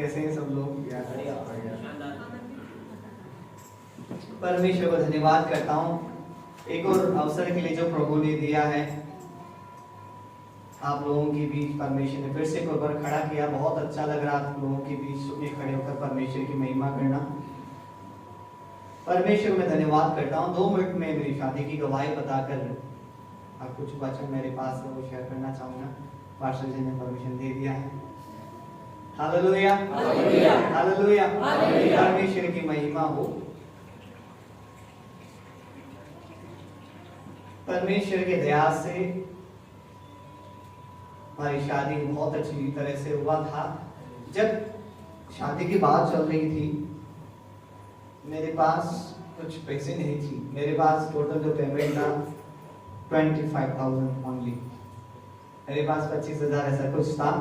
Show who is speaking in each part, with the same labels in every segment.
Speaker 1: कैसे हैं सब लोग? परमेश्वर को धन्यवाद करता हूँ एक और अवसर के लिए जो प्रभु ने दिया है। आप लोगों के बीच परमेश्वर ने फिर से एक बार खड़ा किया। बहुत अच्छा लग रहा आप लोगों के बीच में खड़े होकर परमेश्वर की महिमा करना। परमेश्वर में धन्यवाद करता हूँ। 2 मिनट में मेरी शादी की गवाही बताकर आप कुछ वचन मेरे पास है वो शेयर करना चाहूंगा। पास्टर जी ने परमिशन दे दिया है। हालेलुया, हालेलुया, परमेश्वर की महिमा हो। परमेश्वर के दया से हमारी शादी बहुत अच्छी तरह से हुआ था। जब शादी की बात चल रही थी मेरे पास कुछ पैसे नहीं थी। मेरे पास टोटल जो पेमेंट था 25,000 ओनली। मेरे पास 25,000 ऐसा कुछ था।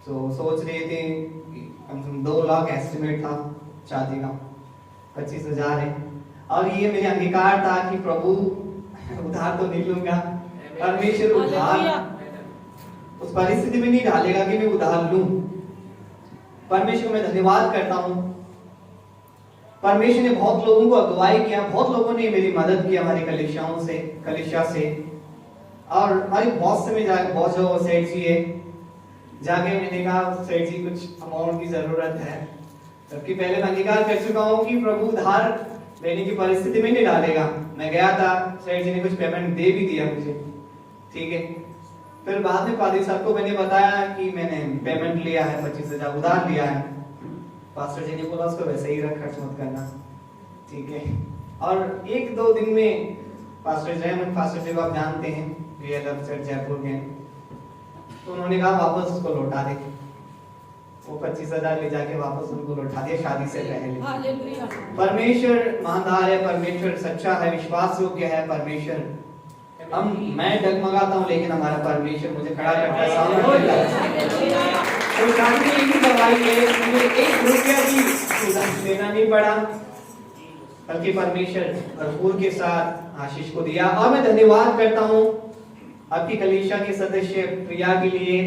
Speaker 1: तो सोच रहे थे कम से कम 2 लाख एस्टिमेट था शादी का। 25,000 है और ये मेरे अंगीकार था कि प्रभु उधार तो नहीं लूंगा। परमेश्वर उधार उस परिस्थिति में नहीं डालेगा कि मैं उधार लूं। परमेश्वर में धन्यवाद करता हूं। परमेश्वर ने बहुत लोगों को अगुवाई किया। बहुत लोगों ने मेरी मदद की हमारी कलिसिया से और हमारी बॉस से मैं जाकर बॉस जो सेठ जी है जाके मैंने कहा सेठ जी कुछ अमाउंट की जरूरत है। जबकि पहले मैं अंगीकार कर चुका हूँ कि प्रभु उधार लेने की परिस्थिति में नहीं डालेगा। मैं गया था, सेठ जी ने कुछ पेमेंट दे भी दिया मुझे, ठीक है। फिर बाद में पादरी साहब को मैंने बताया कि मैंने पेमेंट लिया है 25,000 उधार लिया है। पास्टर जी ने बोला उसको वैसे ही रख, खर्च मत करना, ठीक है। और 1-2 दिन में पास्टर जयमन पास्टर जी को आप जानते हैं, रियल अफसर जयपुर के, तो उन्होंने कहा वापस उसको लौटा दे। वो 25,000 ले जाके वापस उनको लौटा दिया शादी से पहले। परमेश्वर महानदार है, परमेश्वर सच्चा है, विश्वास योग्य है। परमेश्वर मैं डगमगाता हूँ लेकिन हमारा परमेश्वर मुझे खड़ा करता है, सामने देता है। तो शादी में एक गवाही है, मुझे 1 रुपया भी देना नहीं पड़ा, बल्कि परमेश्वर भरपूर के साथ आशीष को दिया। और मैं धन्यवाद करता हूँ आपकी कलीसिया के सदस्य प्रिया के लिए।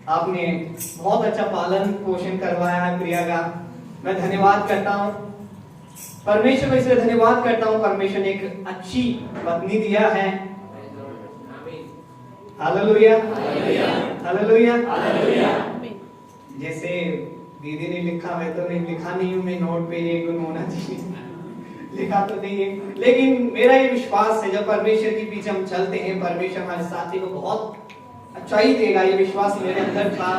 Speaker 1: आपने बहुत अच्छा पालन पोषण करवाया है प्रिया का, मैं धन्यवाद करता हूँ। परमेश्वर को इसलिए धन्यवाद करता हूँ, परमेश्वर ने एक अच्छी पत्नी दिया है। Hallelujah, hallelujah, hallelujah. जैसे दीदी ने लिखा, मैं तो नहीं लिखा नहीं हूँ, मैं नोट पे ये गुण होना चाहिए लिखा तो नहीं है, लेकिन मेरा ये विश्वास है जब परमेश्वर के पीछे हम चलते हैं परमेश्वर हमारे साथी को बहुत अच्छाई देगा। ये विश्वास मेरे अंदर था,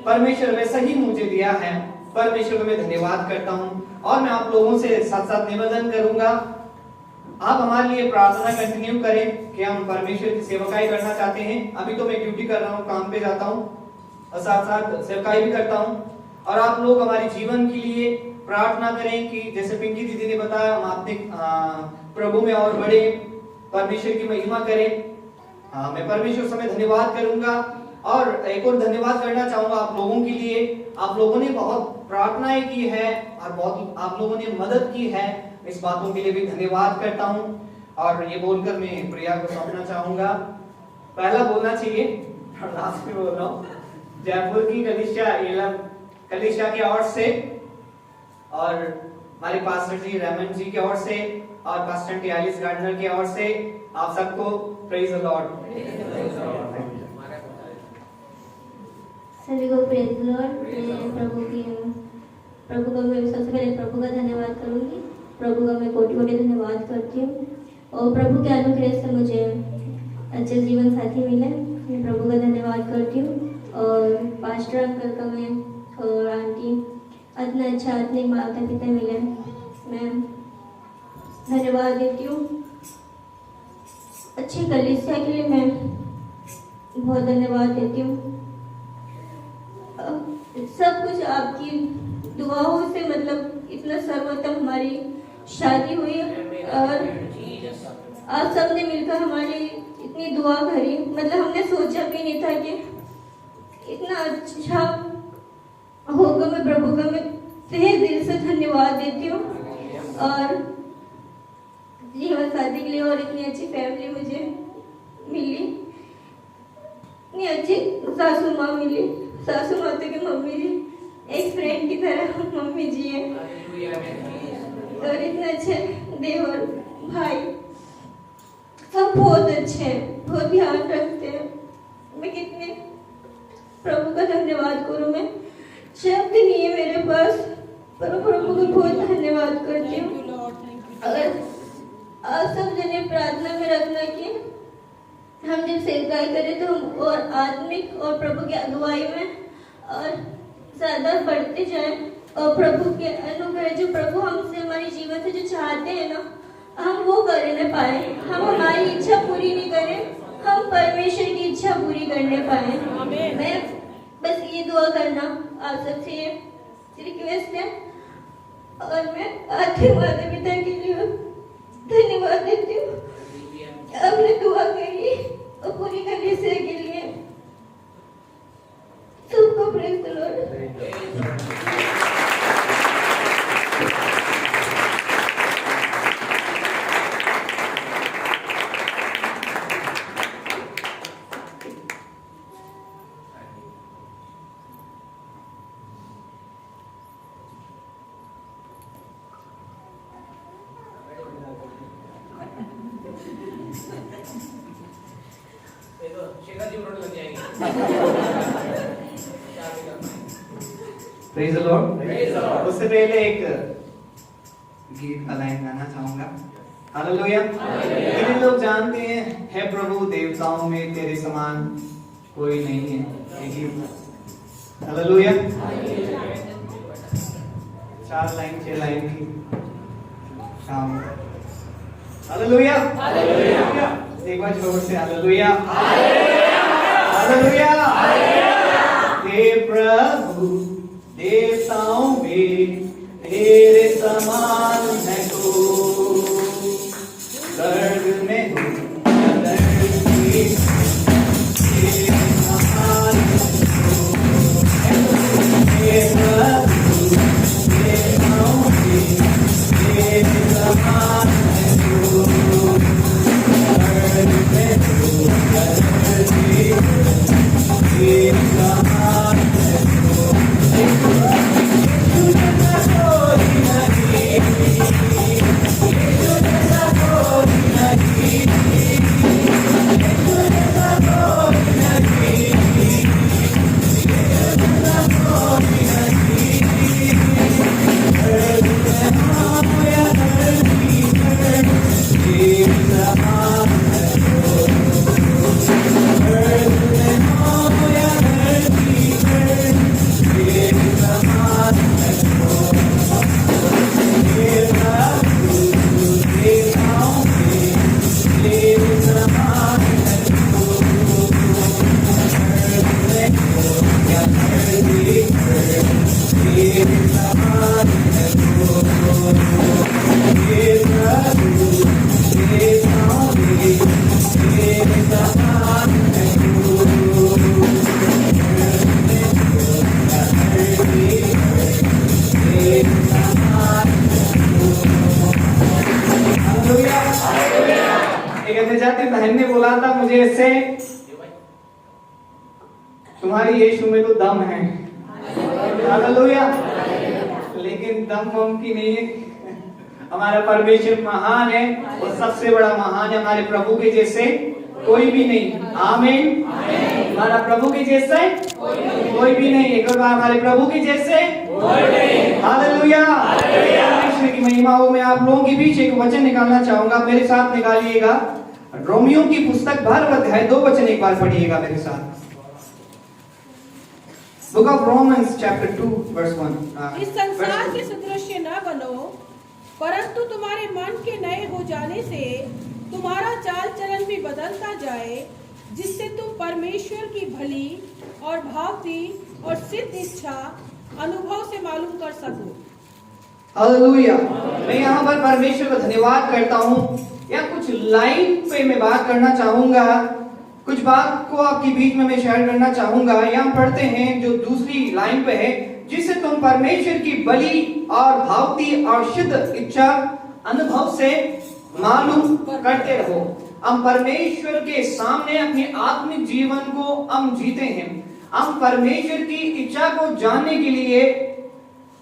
Speaker 1: परमेश्वर वैसा ही मुझे दिया है। परमेश्वर को मैं धन्यवाद करता हूँ। और मैं आप लोगों से साथ साथ निवेदन करूंगा, आप हमारे लिए प्रार्थना कंटिन्यू करें कि हम परमेश्वर की सेवकाई करना चाहते हैं। अभी तो मैं ड्यूटी कर रहा हूँ, काम पे जाता हूँ और साथ साथ सेवकाई भी करता हूँ। और आप लोग हमारे जीवन के लिए प्रार्थना करें कि जैसे पिंकी दीदी ने बताया, हम अपने प्रभु में और बड़े, परमेश्वर की महिमा करें। मैं परमेश्वर से धन्यवाद करूंगा और एक और धन्यवाद करना चाहूंगा आप लोगों के लिए। आप लोगों ने बहुत प्रार्थनाएं की है और बहुत आप लोगों ने मदद की है, इस बातों के लिए भी धन्यवाद करता हूं। और ये बोलकर मैं प्रिया को सौंपना चाहूंगा। पहला बोलना चाहिए और लास्ट में बोल रहा हूँ, जयपुर की कलिसिया की ओर से और हमारे पास्टर जी रेमन जी की ओर से और पास्टर टियालिस गार्डनर की ओर से आप सबको प्रेज द लॉर्ड।
Speaker 2: सभी को प्रेज द लॉर्ड। प्रभु का मैं सबसे पहले प्रभु का धन्यवाद करूंगी। प्रभु का मैं कोटि-कोटि धन्यवाद करती हूँ और प्रभु के अनुग्रह से मुझे अच्छे जीवन साथी मिले, मैं प्रभु का धन्यवाद करती हूँ। और पास्टर अंकल का मैं और आंटी इतना अच्छा इतने माता पिता मिले, मैं धन्यवाद देती हूँ। अच्छी कलीसिया के लिए मैं बहुत धन्यवाद देती हूँ। सब कुछ आपकी दुआओं से मतलब इतना सर्वोत्तम हमारी शादी हुई और आप सबने मिलकर हमारी इतनी दुआ करी, मतलब हमने सोचा भी नहीं था कि इतना अच्छा होगा। मैं प्रभु का मैं तहे दिल से धन्यवाद देती हूँ और जीवन साथी के लिए और इतनी अच्छी फैमिली मुझे मिली, इतनी अच्छी सासू माँ मिली, सासू माता की मम्मी जी एक फ्रेंड की तरह मम्मी जी है, और इतने अच्छे देवर भाई सब बहुत अच्छे हैं, बहुत ध्यान रखते हैं। मैं कितने प्रभु का धन्यवाद करूं, मैं शब्द नहीं है मेरे पास, पर प्रभु का बहुत धन्यवाद करती हूँ। अगर आप सब जने प्रार्थना में रखना कि हम जब सेवकाई करें तो हम और आत्मिक और प्रभु की अगुवाई में और ज्यादा बढ़ते जाए, और प्रभु के अनुग्रह जो प्रभु हमसे हमारे जीवन से जो चाहते हैं ना, हम वो करने पाए। हम हमारी इच्छा पूरी नहीं करें, हम परमेश्वर की इच्छा पूरी करने पाए। मैं बस ये दुआ करना आप सबसे ये रिक्वेस्ट है, और मैं आते माता पिता के लिए धन्यवाद देती हूँ। आपने दुआ करी और पूरी कलीसिया के लिए सबको praise the Lord.
Speaker 1: Praise the Lord. उससे पहले एक गीत का लाइन गाना चाहूंगा। हालेलुया। कितने लोग जानते हैं, हे प्रभु देवताओं में तेरे समान कोई नहीं है, ये गीत। हालेलुया। 4 लाइन 6 लाइन की शाम। हालेलुया। एक बार जोर से हालेलुया। हालेलुया। हे प्रभु देवताओं में तेरे समान है कोई, स्वर्ग में हो या धरती, तेरे समान है कोई। हे प्रभु देवताओं में तेरे समान है कोई, स्वर्ग में हो या धरती, तेरे समान है कोई। बहन ने बोला था मुझे इससे, तुम्हारी यीशु में तो दम है। हालेलुया। लेकिन दम वम की नहीं है, हमारा परमेश्वर महान है, वो सबसे बड़ा महान है। हमारे प्रभु के जैसे कोई भी नहीं। आमीन। हमारा प्रभु के जैसे कोई भी नहीं। एक बार हमारे प्रभु के जैसे हालेलुया। परमेश्वर की महिमा हो। मैं आप लोगों के बीच एक वचन निकालना चाहूंगा, मेरे साथ निकालिएगा। रोमियो की पुस्तक 12 अध्याय 2 वचन एक बार पढ़िएगा मेरे साथ। Book of Romans chapter 2 verse 1।
Speaker 3: इस संसार के सदृश न बनो, परंतु तुम्हारे मन के नए हो जाने से तुम्हारा चाल चलन भी बदलता जाए, जिससे तुम परमेश्वर की भली और भावती और सिद्ध इच्छा अनुभव से मालूम कर सको।
Speaker 1: हालेलुया। मैं यहाँ पर परमेश्वर का धन्यवाद करता हूँ। या कुछ लाइन पे मैं बात करना चाहूंगा, कुछ बात को आपके बीच में मैं शेयर करना चाहूंगा। यहाँ पढ़ते हैं जो दूसरी लाइन पे है, जिससे तुम परमेश्वर की बलि और भावती और शुद्ध इच्छा अनुभव से मालूम करते रहो। हम परमेश्वर के सामने अपने आत्मिक जीवन को हम जीते हैं। हम परमेश्वर की इच्छा को जानने के लिए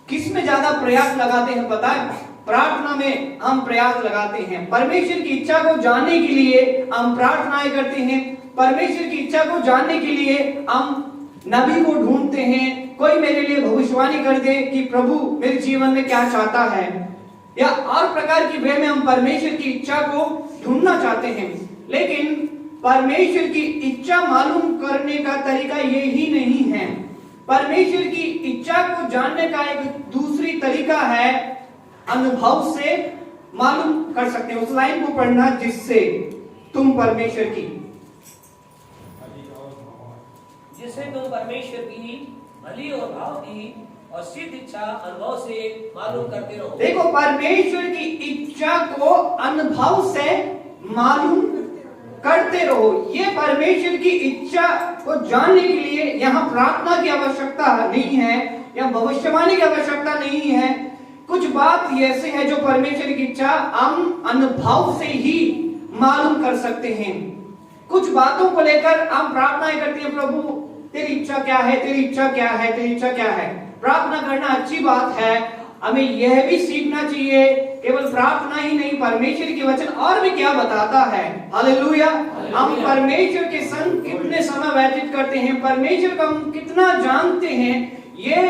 Speaker 1: किस में ज्यादा प्रयास लगाते हैं पता है? प्रार्थना में हम प्रयास लगाते हैं। परमेश्वर की इच्छा को जानने के लिए हम प्रार्थनाएं करते हैं। परमेश्वर की इच्छा को जानने के लिए हम नबी को ढूंढते हैं, कोई मेरे लिए भविष्यवाणी कर दे कि प्रभु मेरे जीवन में क्या चाहता है, या और प्रकार की वे में हम परमेश्वर की इच्छा को ढूंढना चाहते हैं। लेकिन परमेश्वर की इच्छा मालूम करने का तरीका यही नहीं है। परमेश्वर की इच्छा को जानने का एक दूसरी तरीका है, अनुभव से मालूम कर सकते हैं। उस लाइन को पढ़ना, जिससे तुम परमेश्वर की
Speaker 4: भली और भाव की और सिद्ध इच्छा अनुभव से मालूम करते रहो।
Speaker 1: देखो, परमेश्वर की इच्छा को अनुभव से मालूम करते रहो। ये परमेश्वर की इच्छा को जानने के लिए यहाँ प्रार्थना की आवश्यकता नहीं है या भविष्यवाणी की आवश्यकता नहीं है। कुछ बात ऐसे है जो परमेश्वर की इच्छा हम अनुभव से ही मालूम कर सकते हैं। कुछ बातों को लेकर हम प्रार्थनाएं करते हैं, प्रभु तेरी इच्छा क्या है, तेरी इच्छा क्या है, तेरी इच्छा क्या है। प्रार्थना करना अच्छी बात है, हमें यह भी सीखना चाहिए केवल प्रार्थना ही नहीं, परमेश्वर की वचन और भी क्या बताता है। हालेलुया। हम परमेश्वर के संग कितने समय व्यतीत करते हैं, परमेश्वर को हम कितना जानते हैं, ये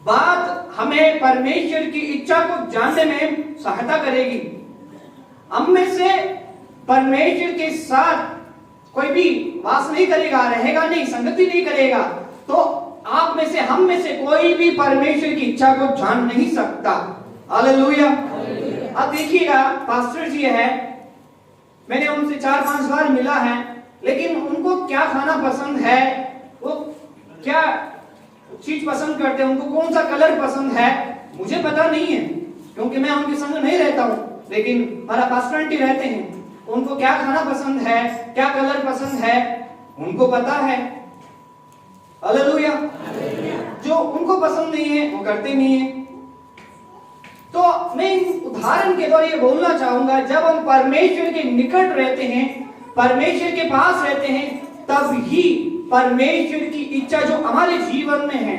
Speaker 1: बात हमें परमेश्वर की इच्छा को जानने में सहायता करेगी। हम में से परमेश्वर के साथ कोई भी वास नहीं करेगा, रहेगा नहीं, संगति नहीं करेगा, तो आप में से, हम में से कोई भी परमेश्वर की इच्छा को जान नहीं सकता। हालेलुया। अब देखिएगा, पास्टर जी है, मैंने उनसे 4-5 बार मिला है, लेकिन उनको क्या खाना पसंद है, वो क्या चीज पसंद करते हैं, उनको कौन सा कलर पसंद है, मुझे पता नहीं है, क्योंकि मैं उनके संग नहीं रहता हूं। लेकिन हमारा पास्टर आंटी रहते हैं, उनको क्या खाना पसंद है, क्या कलर पसंद है, उनको पता है। हालेलुया। जो उनको पसंद नहीं है वो करते नहीं है। तो मैं उदाहरण के द्वारा ये बोलना चाहूंगा, जब हम परमेश्वर के निकट रहते हैं, परमेश्वर के पास रहते हैं, तब ही परमेश्वर की इच्छा जो हमारे जीवन में है,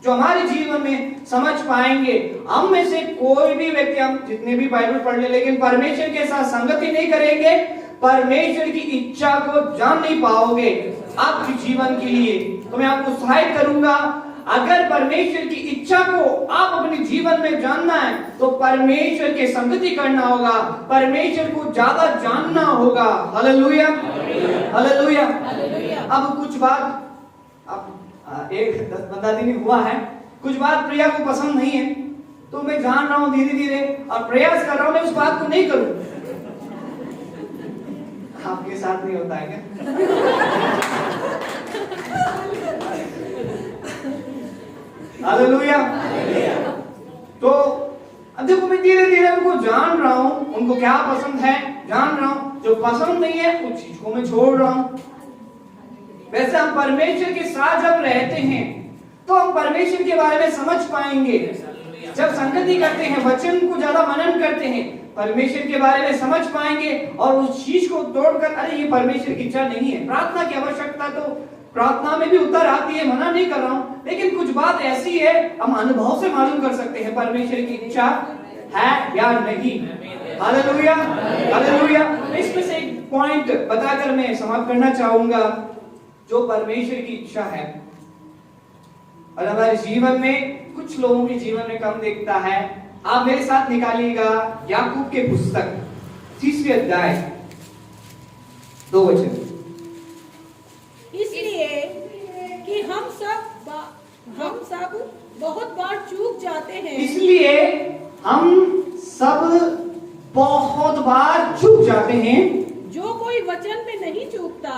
Speaker 1: जो हमारे जीवन में समझ पाएंगे। हम में से कोई भी व्यक्ति, हम जितने भी बाइबल पढ़ ले, लेकिन परमेश्वर के साथ संगति नहीं करेंगे, परमेश्वर की इच्छा को जान नहीं पाओगे आपके जीवन के लिए। तो मैं आपको सहायता करूंगा, अगर परमेश्वर की इच्छा को आप अपने जीवन में जानना है तो परमेश्वर के संगति करना होगा, परमेश्वर को ज्यादा जानना होगा। Hallelujah, hallelujah. अब कुछ बात, अब 10-15 दिन हुआ है, कुछ बात प्रिया को पसंद नहीं है, तो मैं जान रहा हूं धीरे धीरे और प्रयास कर रहा हूं मैं उस बात को नहीं करूं। आपके साथ नहीं होता है क्या? हालेलुया। तो अब देखो, मैं धीरे धीरे उनको जान रहा हूं, उनको क्या पसंद है जान रहा हूं, जो पसंद नहीं है उस चीज को मैं छोड़ रहा हूं। वैसे हम परमेश्वर के साथ जब रहते हैं तो हम परमेश्वर के बारे में समझ पाएंगे। जब संगति करते हैं, वचन को ज्यादा मनन करते हैं, परमेश्वर के बारे में समझ पाएंगे और उस चीज को तोड़कर, अरे ये परमेश्वर की इच्छा नहीं है। प्रार्थना की आवश्यकता तो प्रार्थना में भी उतर आती है, मना नहीं कर रहा हूं, लेकिन कुछ बात ऐसी है हम अनुभव से मालूम कर सकते हैं परमेश्वर की इच्छा है या नहीं। Hallelujah, hallelujah. इसमें से एक पॉइंट बताकर मैं समाप्त करना चाहूंगा, जो परमेश्वर की इच्छा है और हमारे जीवन में कुछ लोगों के जीवन में कम दिखता है। आप मेरे साथ निकालिएगा याकूब के पुस्तक 30वें अध्याय 2 वचन।
Speaker 3: इसलिए कि हम सब बहुत बार चूक जाते हैं,
Speaker 1: इसलिए हम सब बहुत बार चूक जाते हैं।
Speaker 3: जो कोई वचन में नहीं चूकता,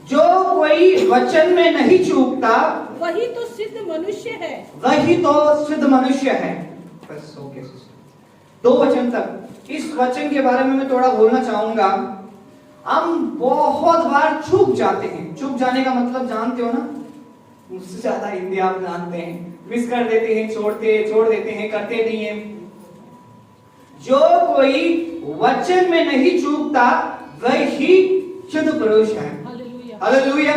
Speaker 1: जो कोई वचन में नहीं चूकता,
Speaker 3: वही तो सिद्ध मनुष्य है,
Speaker 1: वही तो सिद्ध मनुष्य है। बस ओके, 2 वचन तक। इस वचन के बारे में मैं थोड़ा बोलना चाहूंगा। हम बहुत बार चूक जाते हैं। चूक जाने का मतलब जानते हो ना, मुझसे ज्यादा हिंदी आप जानते हैं। मिस कर देते हैं, छोड़ देते हैं, करते नहीं है। जो कोई वचन में नहीं चूकता वही शुद्ध पुरुष है। Hallelujah,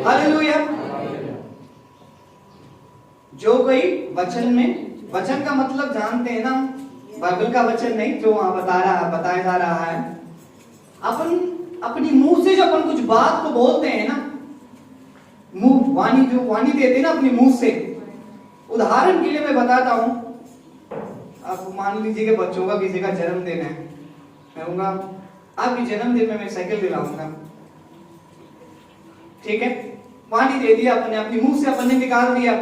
Speaker 1: hallelujah. जो कोई वचन में, वचन का मतलब जानते हैं ना, बाइबल का वचन नहीं जो वहां बताया जा रहा है। अपन अपनी मुंह से जो अपन कुछ बात को बोलते हैं ना, मुंह वाणी, जो वाणी देते हैं ना अपने मुंह से। उदाहरण के लिए मैं बताता हूं, आप मान लीजिए कि बच्चों का किसी का जन्मदिन है, मैं कहूंगा आपके जन्मदिन में मैं साइकिल दिलाऊंगा, ठीक है, वाणी दे दिया अपने, अपनी मुंह से अपन ने निकाल दिया।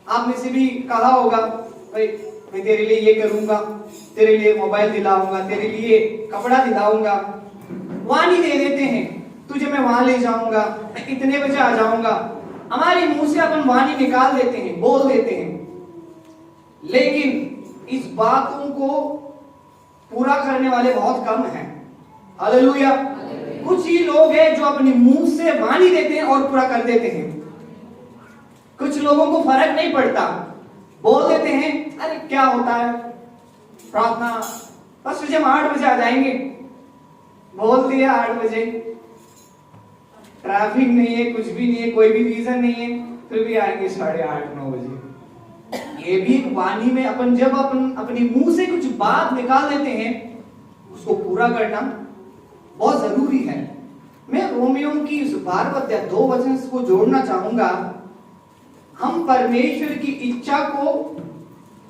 Speaker 1: आप में से भी कहा होगा भाई मैं तेरे लिए ये करूंगा, तेरे लिए मोबाइल दिलाऊंगा, तेरे लिए कपड़ा दिलाऊंगा, वाणी दे देते हैं, तुझे मैं वहां ले जाऊंगा, मैं इतने बजे आ जाऊंगा। हमारे मुंह से अपन वाणी निकाल देते हैं, बोल देते हैं, लेकिन इस बातों को पूरा करने वाले बहुत कम हैं। हालेलुया। कुछ ही लोग हैं जो अपने मुंह से वाणी देते हैं और पूरा कर देते हैं। कुछ लोगों को फर्क नहीं पड़ता, बोल देते हैं अरे क्या होता है, प्रार्थना बस जब 8 बजे आ जाएंगे, बोल दिया 8 बजे, ट्रैफिक नहीं है, कुछ भी नहीं है, कोई भी रीजन नहीं है, फिर भी आएंगे 8:30-9 बजे। ये भी वाणी में अपन जब अपन अपने मुंह से कुछ बात निकाल देते हैं, उसको पूरा करना बहुत जरूरी है। मैं रोमियो की इस 12 अध्याय 2 वचन को जोड़ना चाहूंगा। हम परमेश्वर की इच्छा को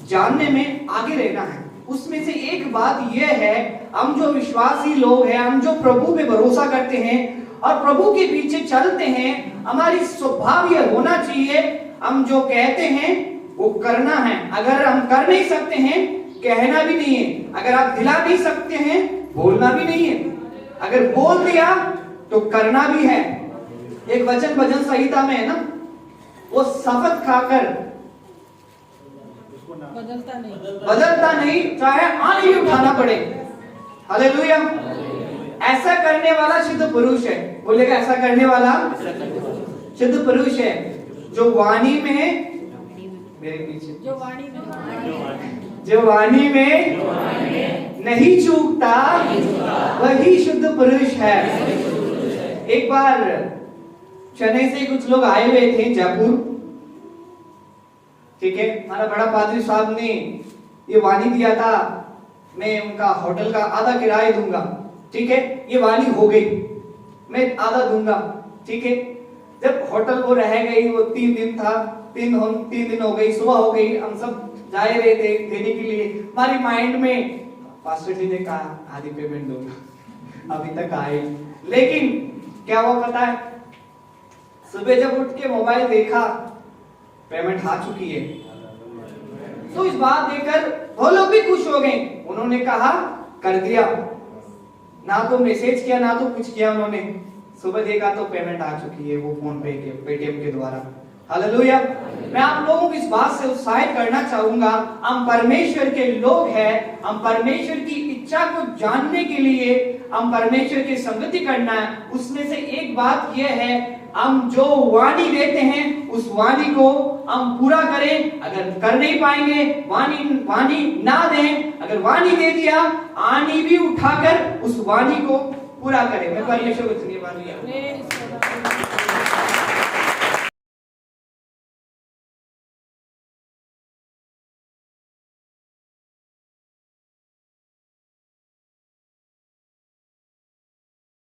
Speaker 1: जानने में आगे रहना है। उसमें से एक बात यह है, हम जो विश्वासी लोग हैं, हम जो प्रभु पे भरोसा करते हैं और प्रभु के पीछे चलते हैं, हमारी स्वभाव यह होना चाहिए, हम जो कहते हैं वो करना है। अगर हम कर नहीं सकते हैं, कहना भी नहीं है। अगर आप दिला नहीं सकते हैं, बोलना भी नहीं है। अगर बोल दिया तो करना भी है। एक वचन भजन संहिता में है ना, वो शपथ खाकर बदलता नहीं, चाहे आंधी भी उठाना पड़े। हालेलुया। ऐसा करने वाला शुद्ध पुरुष है। बोलेगा ऐसा करने वाला शुद्ध पुरुष है, जो वाणी में, मेरे पीछे, जो वाणी में नहीं चूकता, वही शुद्ध पुरुष है। एक बार चेन्नई से कुछ लोग आए हुए थे जयपुर, ठीक है, हमारा बड़ा पादरी साहब ने ये वाणी दिया था, मैं उनका होटल का आधा किराया दूंगा, ठीक है, ये वाणी हो गई, मैं आधा दूंगा, ठीक है। जब होटल वो रह गई, वो 3 दिन था, 3 दिन हो गई, सुबह हो गई, हम सब जा रहे थे देने के लिए। हमारी माइंड में पास्टर जी ने कहा आधी पेमेंट दूंगा, अभी तक आए, लेकिन क्या हुआ पता है, सुबह जब उठ के मोबाइल देखा, पेमेंट आ चुकी है। तो इस बात देखकर वो लोग भी खुश हो गए, उन्होंने कहा कर दिया, ना तो मैसेज किया ना तो कुछ किया उन्होंने, सुबह देखा तो पेमेंट आ चुकी है, वो फोन पे के पेटीएम के द्वारा। हालेलुया। मैं आप लोगों को इस बात से उत्साहित करना चाहूंगा, हम परमेश्वर के लोग हैं, हम परमेश्वर की इच्छा को जानने के लिए हम परमेश्वर की संगति करना है। उसमें से एक बात यह है, हम जो वाणी देते हैं उस वाणी को हम पूरा करें। अगर कर नहीं पाएंगे, वाणी ना दें, अगर वाणी दे दिया, आनी भी उठाकर उस वाणी को पूरा करें। मैं परमेश्वर को धन्यवाद दिया।